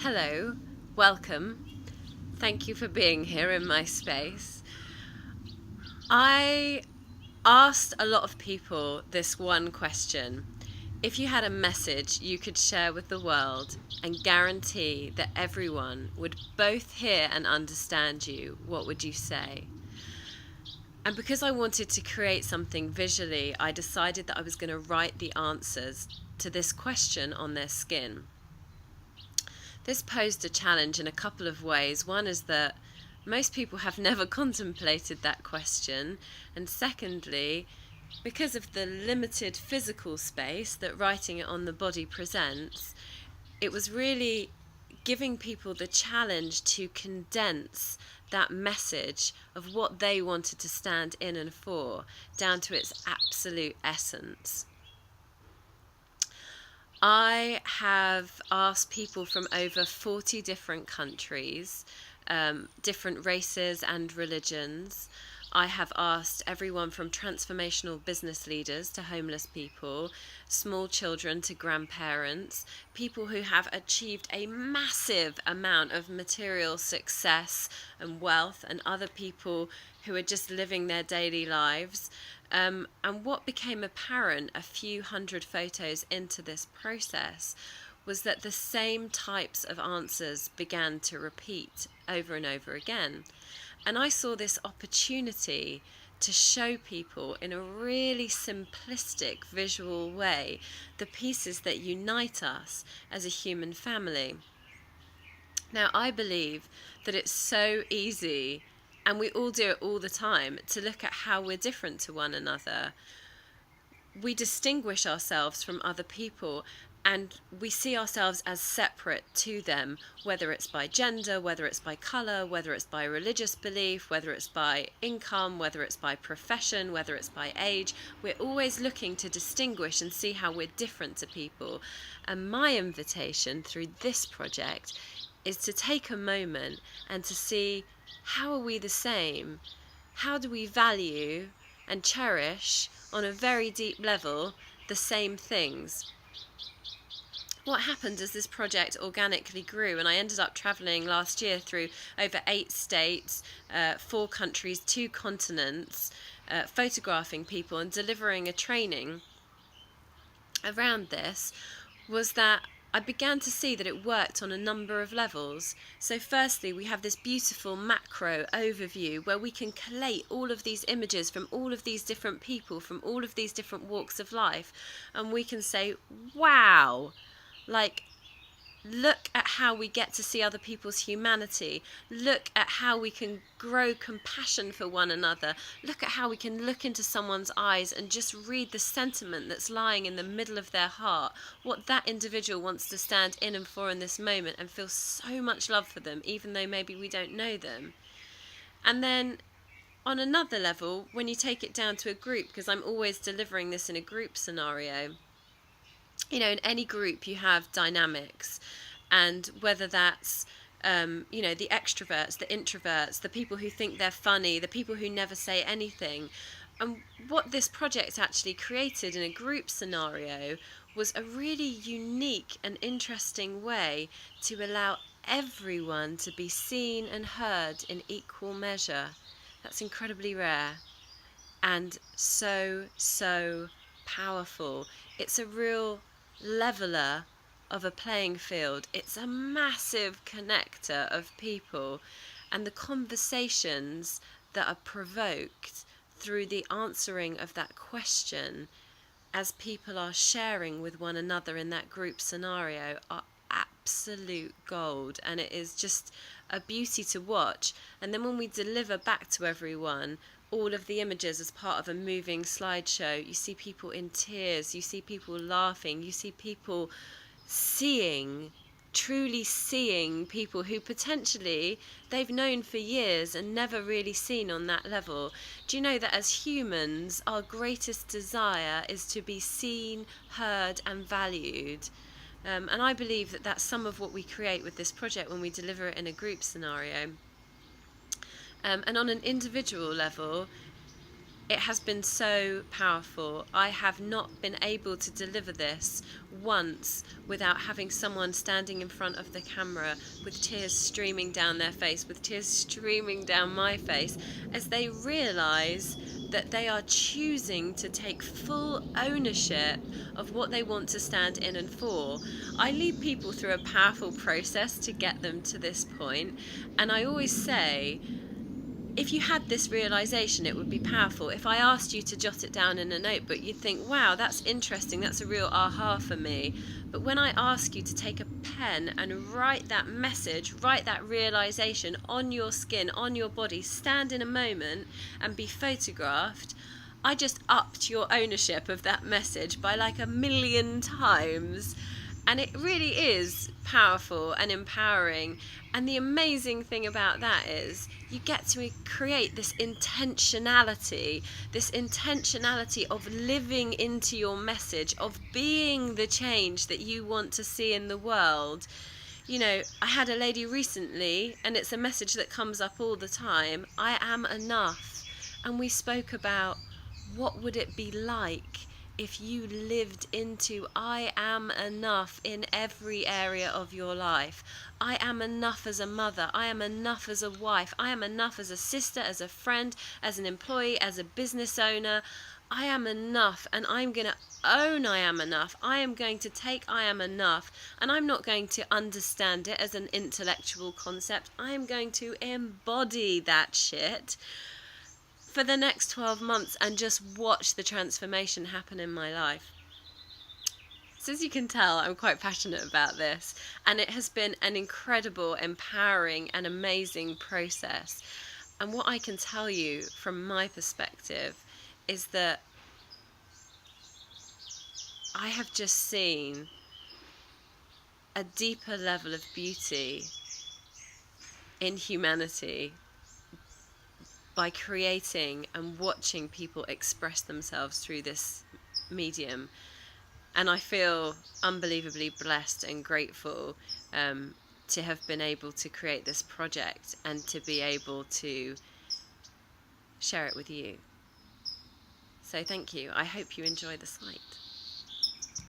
Hello, welcome. Thank you for being here in my space. I asked a lot of people this one question. If you had a message you could share with the world and guarantee that everyone would both hear and understand you, what would you say? And because I wanted to create something visually, I decided that I was going to write the answers to this question on their skin. This posed a challenge in a couple of ways. One is that most people have never contemplated that question, and secondly, because of the limited physical space that writing it on the body presents, it was really giving people the challenge to condense that message of what they wanted to stand in and for down to its absolute essence. I have asked people from over 40 different countries, different races and religions. I have asked everyone from transformational business leaders to homeless people, small children to grandparents, people who have achieved a massive amount of material success and wealth, and other people who are just living their daily lives. And what became apparent a few hundred photos into this process was that the same types of answers began to repeat over and over again. And I saw this opportunity to show people in a really simplistic visual way the pieces that unite us as a human family. Now, I believe that it's so easy, and we all do it all the time, to look at how we're different to one another. We distinguish ourselves from other people, and we see ourselves as separate to them, whether it's by gender, whether it's by colour, whether it's by religious belief, whether it's by income, whether it's by profession, whether it's by age. We're always looking to distinguish and see how we're different to people. And my invitation through this project is to take a moment and to see, how are we the same? How do we value and cherish on a very deep level the same things? What happened as this project organically grew, and I ended up travelling last year through over 8 states, 4 countries, 2 continents, photographing people and delivering a training around this, was that I began to see that it worked on a number of levels. So firstly, we have this beautiful macro overview where we can collate all of these images from all of these different people, from all of these different walks of life, and we can say, wow, like, look at how we get to see other people's humanity. Look at how we can grow compassion for one another. Look at how we can look into someone's eyes and just read the sentiment that's lying in the middle of their heart, what that individual wants to stand in and for in this moment, and feel so much love for them, even though maybe we don't know them. And then on another level, when you take it down to a group, because I'm always delivering this in a group scenario, in any group you have dynamics, and whether that's the extroverts, the introverts, the people who think they're funny, the people who never say anything. And what this project actually created in a group scenario was a really unique and interesting way to allow everyone to be seen and heard in equal measure. That's incredibly rare and so powerful. It's a real leveler of a playing field. It's a massive connector of people, and the conversations that are provoked through the answering of that question as people are sharing with one another in that group scenario are absolute gold, and it is just a beauty to watch. And then when we deliver back to everyone all of the images as part of a moving slideshow, you see people in tears, you see people laughing, you see people truly seeing people who potentially they've known for years and never really seen on that level. Do you know that as humans, our greatest desire is to be seen, heard, and valued? And I believe that that's some of what we create with this project when we deliver it in a group scenario. And on an individual level, It has been so powerful. I have not been able to deliver this once without having someone standing in front of the camera with tears streaming down their face, with tears streaming down my face, as they realise that they are choosing to take full ownership of what they want to stand in and for. I lead people through a powerful process to get them to this point, and I always say, if you had this realization, it would be powerful. If I asked you to jot it down in a notebook, you'd think, wow, that's interesting. That's a real aha for me. But when I ask you to take a pen and write that message, write that realization on your skin, on your body, stand in a moment and be photographed, I just upped your ownership of that message by like 1,000,000 times. And it really is powerful and empowering. And the amazing thing about that is you get to create this intentionality of living into your message, of being the change that you want to see in the world. You know, I had a lady recently, and it's a message that comes up all the time: I am enough. And we spoke about what would it be like if you lived into I am enough in every area of your life. I am enough as a mother. I am enough as a wife. I am enough as a sister, as a friend, as an employee, as a business owner. I am enough, and I'm going to own I am enough. I am going to take I am enough, and I'm not going to understand it as an intellectual concept. I am going to embody that shit for the next 12 months and just watch the transformation happen in my life. So as you can tell, I'm quite passionate about this, and it has been an incredible, empowering and amazing process. And what I can tell you from my perspective is that I have just seen a deeper level of beauty in humanity by creating and watching people express themselves through this medium. And I feel unbelievably blessed and grateful to have been able to create this project and to be able to share it with you. So thank you. I hope you enjoy the site.